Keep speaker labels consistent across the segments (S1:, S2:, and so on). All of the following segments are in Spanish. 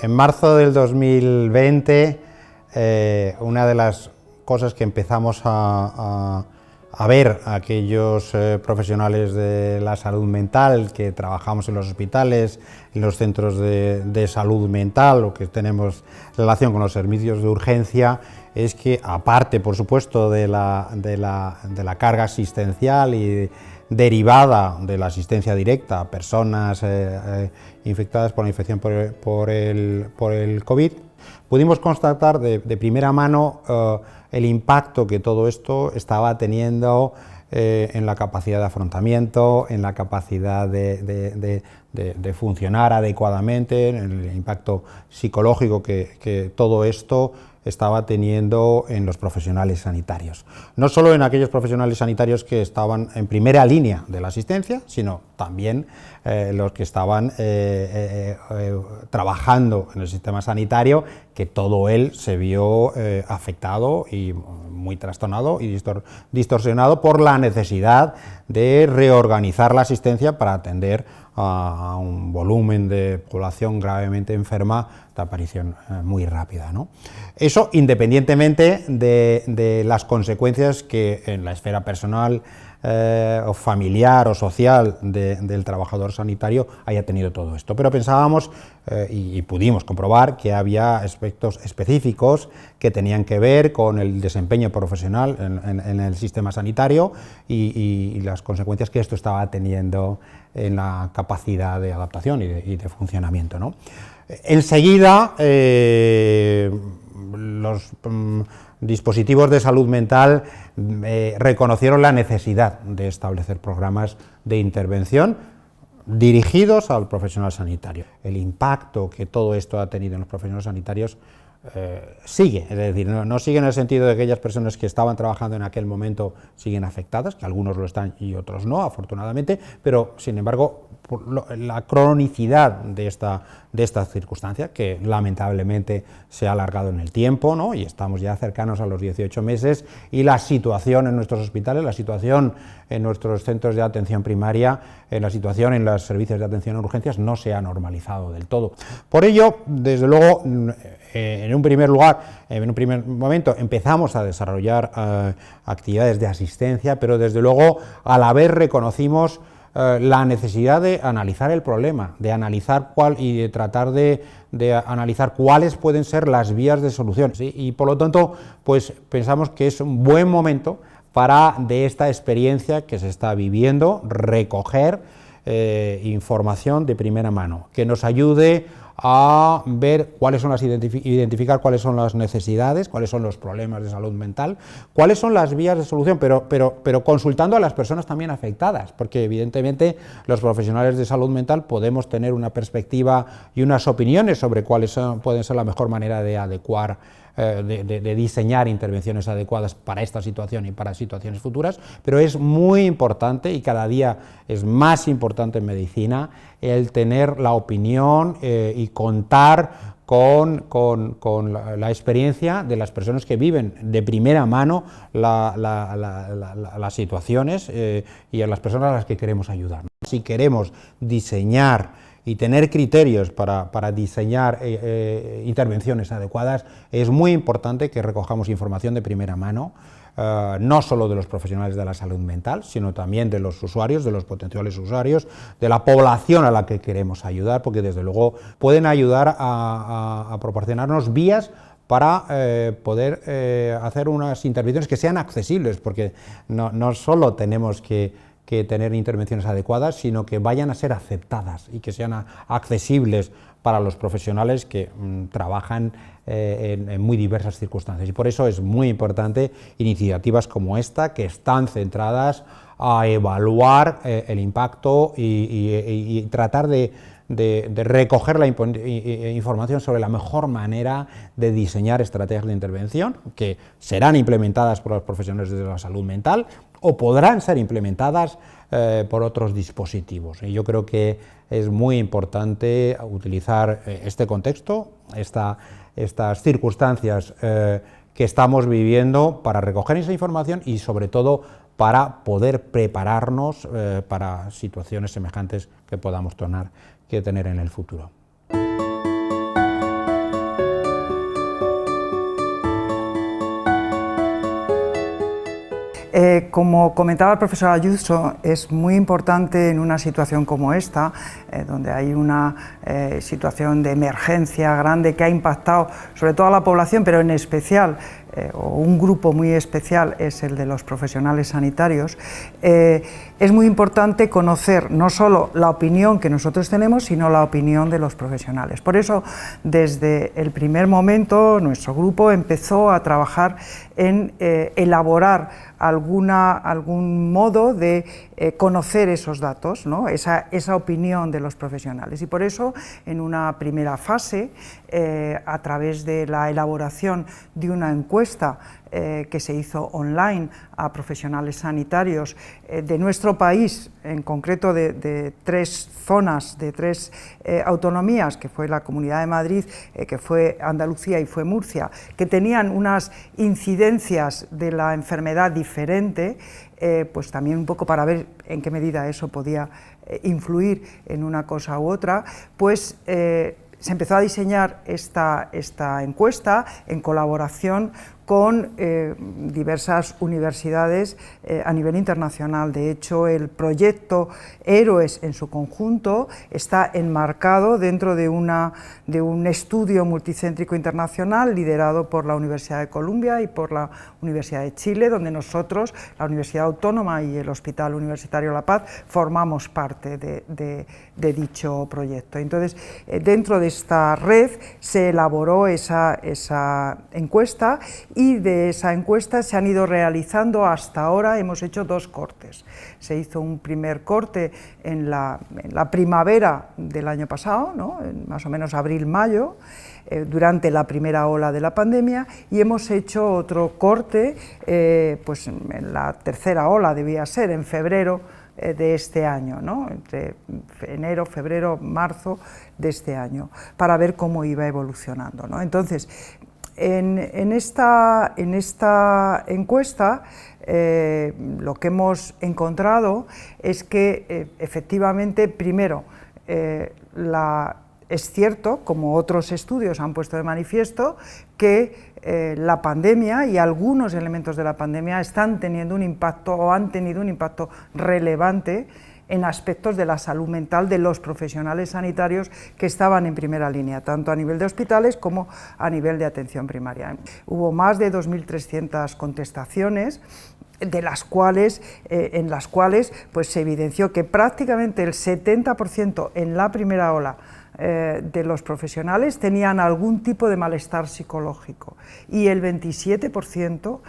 S1: En marzo del 2020, una de las cosas que empezamos a ver aquellos profesionales de la salud mental que trabajamos en los hospitales, en los centros de salud mental o que tenemos relación con los servicios de urgencia, es que aparte, por supuesto, de la carga asistencial y derivada de la asistencia directa a personas infectadas por la infección por el COVID, pudimos constatar de primera mano el impacto que todo esto estaba teniendo en la capacidad de afrontamiento, en la capacidad de funcionar adecuadamente, en el impacto psicológico que todo esto estaba teniendo en los profesionales sanitarios. No solo en aquellos profesionales sanitarios que estaban en primera línea de la asistencia, sino también los que estaban trabajando en el sistema sanitario, que todo él se vio afectado y muy trastornado y distorsionado por la necesidad de reorganizar la asistencia para atender a un volumen de población gravemente enferma de aparición muy rápida, ¿no? Eso independientemente de las consecuencias que en la esfera personal o familiar o social del trabajador sanitario haya tenido todo esto. Pero pensábamos y pudimos comprobar que había aspectos específicos que tenían que ver con el desempeño profesional en el sistema sanitario y las consecuencias que esto estaba teniendo en la capacidad de adaptación y de funcionamiento, ¿no? Enseguida, los dispositivos de salud mental reconocieron la necesidad de establecer programas de intervención dirigidos al profesional sanitario. El impacto que todo esto ha tenido en los profesionales sanitarios sigue, es decir, no sigue en el sentido de que aquellas personas que estaban trabajando en aquel momento siguen afectadas, que algunos lo están y otros no, afortunadamente, pero sin embargo la cronicidad de esta circunstancia, que lamentablemente se ha alargado en el tiempo, ¿no? Y estamos ya cercanos a los 18 meses, y la situación en nuestros hospitales, la situación en nuestros centros de atención primaria, la situación en los servicios de atención a urgencias no se ha normalizado del todo. Por ello, desde luego, en un primer momento empezamos a desarrollar actividades de asistencia, pero desde luego a la vez reconocimos la necesidad de analizar el problema, de analizar y de tratar de analizar cuáles pueden ser las vías de solución, ¿sí? Y por lo tanto, pues pensamos que es un buen momento para, de esta experiencia que se está viviendo, recoger información de primera mano, que nos ayude a ver cuáles son identificar cuáles son las necesidades, cuáles son los problemas de salud mental, cuáles son las vías de solución, pero consultando a las personas también afectadas, porque evidentemente los profesionales de salud mental podemos tener una perspectiva y unas opiniones sobre cuáles pueden ser la mejor manera de adecuar, de diseñar intervenciones adecuadas para esta situación y para situaciones futuras, pero es muy importante y cada día es más importante en medicina el tener la opinión y contar con la experiencia de las personas que viven de primera mano las situaciones y a las personas a las que queremos ayudar. Si queremos diseñar y tener criterios para diseñar intervenciones adecuadas, es muy importante que recojamos información de primera mano, no solo de los profesionales de la salud mental, sino también de los usuarios, de los potenciales usuarios, de la población a la que queremos ayudar, porque desde luego pueden ayudar a proporcionarnos vías para poder hacer unas intervenciones que sean accesibles, porque no solo tenemos que tener intervenciones adecuadas, sino que vayan a ser aceptadas y que sean accesibles para los profesionales que trabajan en muy diversas circunstancias. Y por eso es muy importante iniciativas como esta, que están centradas a evaluar el impacto y tratar de recoger la información sobre la mejor manera de diseñar estrategias de intervención que serán implementadas por los profesionales de la salud mental o podrán ser implementadas por otros dispositivos. Y yo creo que es muy importante utilizar este contexto, estas circunstancias que estamos viviendo para recoger esa información y sobre todo para poder prepararnos para situaciones semejantes que podamos tener en el futuro.
S2: Como comentaba el profesor Ayuso, es muy importante en una situación como esta, donde hay una situación de emergencia grande que ha impactado sobre todo a la población, pero en especial, o un grupo muy especial es el de los profesionales sanitarios, es muy importante conocer no solo la opinión que nosotros tenemos, sino la opinión de los profesionales. Por eso, desde el primer momento, nuestro grupo empezó a trabajar en elaborar algún modo de conocer esos datos, ¿no? esa opinión de los profesionales. Y por eso, en una primera fase, a través de la elaboración de una encuesta que se hizo online a profesionales sanitarios de nuestro país, en concreto de 3 zonas, de 3 autonomías, que fue la Comunidad de Madrid, que fue Andalucía y fue Murcia, que tenían unas incidencias de la enfermedad diferente, pues también un poco para ver en qué medida eso podía influir en una cosa u otra, pues se empezó a diseñar esta encuesta en colaboración con diversas universidades a nivel internacional. De hecho, el proyecto Héroes en su conjunto está enmarcado dentro de un estudio multicéntrico internacional liderado por la Universidad de Columbia y por la Universidad de Chile, donde nosotros, la Universidad Autónoma y el Hospital Universitario La Paz, formamos parte de dicho proyecto. Entonces, dentro de esta red se elaboró esa encuesta, y de esa encuesta se han ido realizando hasta ahora, hemos hecho 2 cortes. Se hizo un primer corte en la primavera del año pasado, ¿no? Más o menos abril-mayo, durante la primera ola de la pandemia, y hemos hecho otro corte pues en la tercera ola, debía ser, en febrero de este año, ¿no? Entre enero, febrero, marzo de este año, para ver cómo iba evolucionando, ¿no? Entonces, en esta encuesta lo que hemos encontrado es que efectivamente, primero, es cierto, como otros estudios han puesto de manifiesto, que la pandemia y algunos elementos de la pandemia están teniendo un impacto o han tenido un impacto relevante en aspectos de la salud mental de los profesionales sanitarios que estaban en primera línea, tanto a nivel de hospitales como a nivel de atención primaria. Hubo más de 2.300 contestaciones, en las cuales pues, se evidenció que prácticamente el 70% en la primera ola de los profesionales tenían algún tipo de malestar psicológico, y el 27%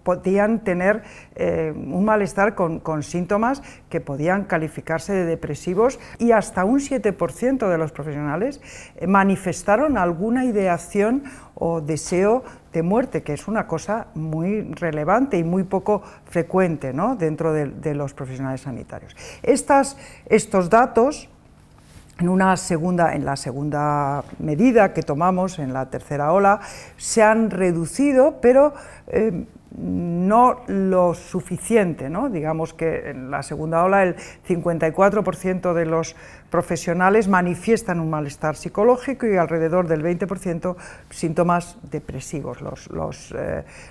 S2: podían tener un malestar con síntomas que podían calificarse de depresivos, y hasta un 7% de los profesionales manifestaron alguna ideación o deseo de muerte, que es una cosa muy relevante y muy poco frecuente, ¿no? Dentro de los profesionales sanitarios. Estos datos, en la segunda medida que tomamos en la tercera ola, se han reducido, pero no lo suficiente, ¿no? Digamos que en la segunda ola el 54% de los profesionales manifiestan un malestar psicológico y alrededor del 20% síntomas depresivos.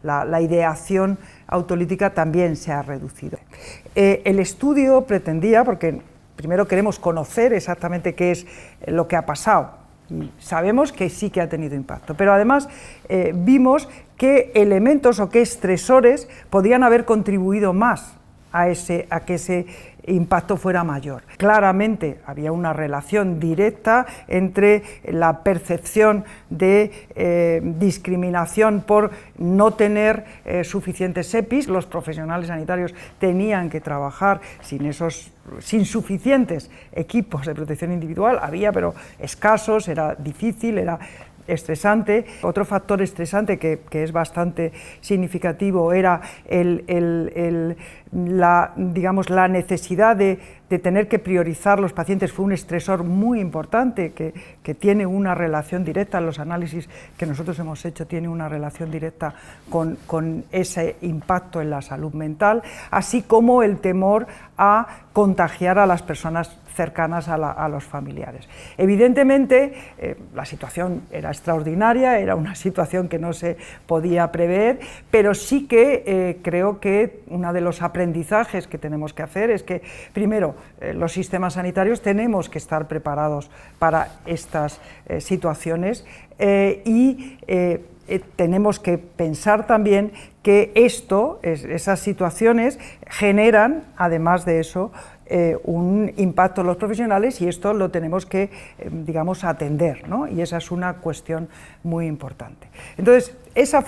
S2: La ideación autolítica también se ha reducido. El estudio pretendía, porque primero queremos conocer exactamente qué es lo que ha pasado, y sabemos que sí que ha tenido impacto, pero además vimos qué elementos o qué estresores podían haber contribuido más a que ese impacto fuera mayor. Claramente había una relación directa entre la percepción de discriminación por no tener suficientes EPIs. Los profesionales sanitarios tenían que trabajar sin suficientes equipos de protección individual, había, pero escasos, era difícil, era estresante. Otro factor estresante que es bastante significativo era la necesidad de de tener que priorizar los pacientes fue un estresor muy importante que tiene una relación directa, los análisis que nosotros hemos hecho tiene una relación directa con ese impacto en la salud mental, así como el temor a contagiar a las personas cercanas a los familiares. Evidentemente, la situación era extraordinaria, era una situación que no se podía prever, pero sí que creo que uno de los aprendizajes que tenemos que hacer es que, primero, los sistemas sanitarios tenemos que estar preparados para estas situaciones tenemos que pensar también que esas situaciones generan, además de eso, un impacto en los profesionales y esto lo tenemos que, digamos, atender, ¿no? Y esa es una cuestión muy importante. Entonces, esa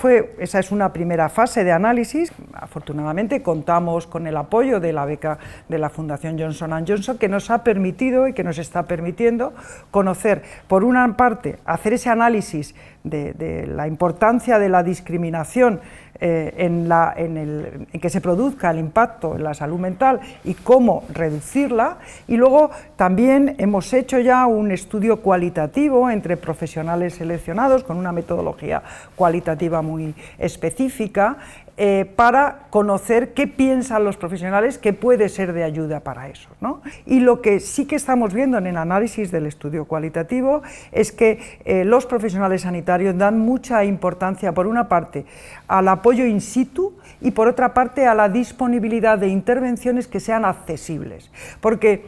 S2: es una primera fase de análisis. Afortunadamente contamos con el apoyo de la beca de la Fundación Johnson & Johnson, que nos ha permitido y que nos está permitiendo conocer, por una parte, hacer ese análisis de la importancia de la discriminación en que se produzca el impacto en la salud mental y cómo reducirla, y luego también hemos hecho ya un estudio cualitativo entre profesionales seleccionados con una metodología cualitativa muy específica para conocer qué piensan los profesionales que puede ser de ayuda para eso, ¿no? Y lo que sí que estamos viendo en el análisis del estudio cualitativo es que los profesionales sanitarios dan mucha importancia, por una parte, al apoyo in situ y por otra parte a la disponibilidad de intervenciones que sean accesibles, porque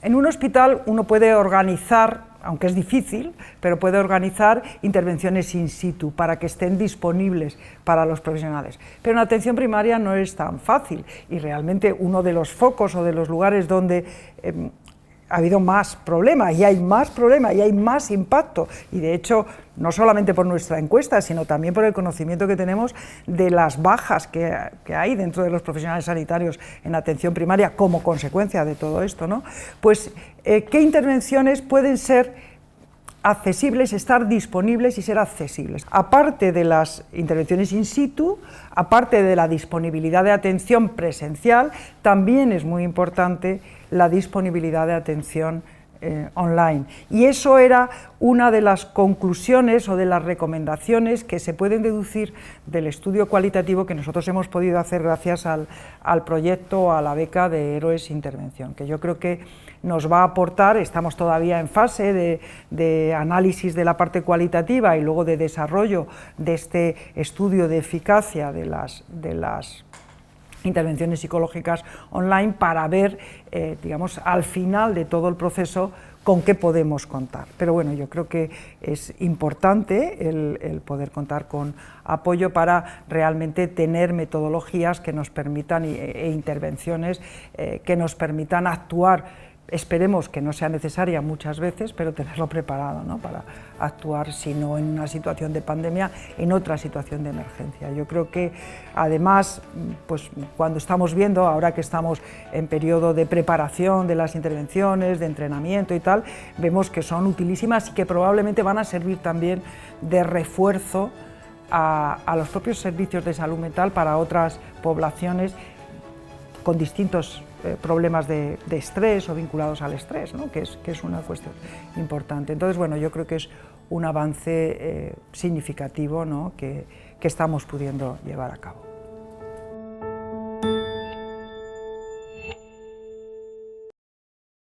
S2: en un hospital uno puede organizar, aunque es difícil, pero puede organizar intervenciones in situ para que estén disponibles para los profesionales. Pero en atención primaria no es tan fácil y realmente uno de los focos o de los lugares donde ha habido más problema y hay más impacto y de hecho no solamente por nuestra encuesta sino también por el conocimiento que tenemos de las bajas que hay dentro de los profesionales sanitarios en atención primaria como consecuencia de todo esto, ¿no? Pues qué intervenciones pueden ser accesibles, estar disponibles y ser accesibles. Aparte de las intervenciones in situ, aparte de la disponibilidad de atención presencial, también es muy importante la disponibilidad de atención online. Y eso era una de las conclusiones o de las recomendaciones que se pueden deducir del estudio cualitativo que nosotros hemos podido hacer gracias al proyecto, a la beca de Héroes Intervención, que yo creo que nos va a aportar. Estamos todavía en fase de análisis de la parte cualitativa y luego de desarrollo de este estudio de eficacia de las intervenciones psicológicas online para ver, digamos, al final de todo el proceso con qué podemos contar. Pero bueno, yo creo que es importante el poder contar con apoyo para realmente tener metodologías que nos permitan e intervenciones que nos permitan actuar. Esperemos que no sea necesaria muchas veces, pero tenerlo preparado, ¿no? Para actuar, si no en una situación de pandemia, en otra situación de emergencia. Yo creo que además, pues cuando estamos viendo, ahora que estamos en periodo de preparación de las intervenciones, de entrenamiento y tal, vemos que son utilísimas y que probablemente van a servir también de refuerzo a los propios servicios de salud mental para otras poblaciones con distintos problemas de estrés o vinculados al estrés, ¿no? que es una cuestión importante. Entonces, bueno, yo creo que es un avance significativo, ¿no? que estamos pudiendo llevar a cabo.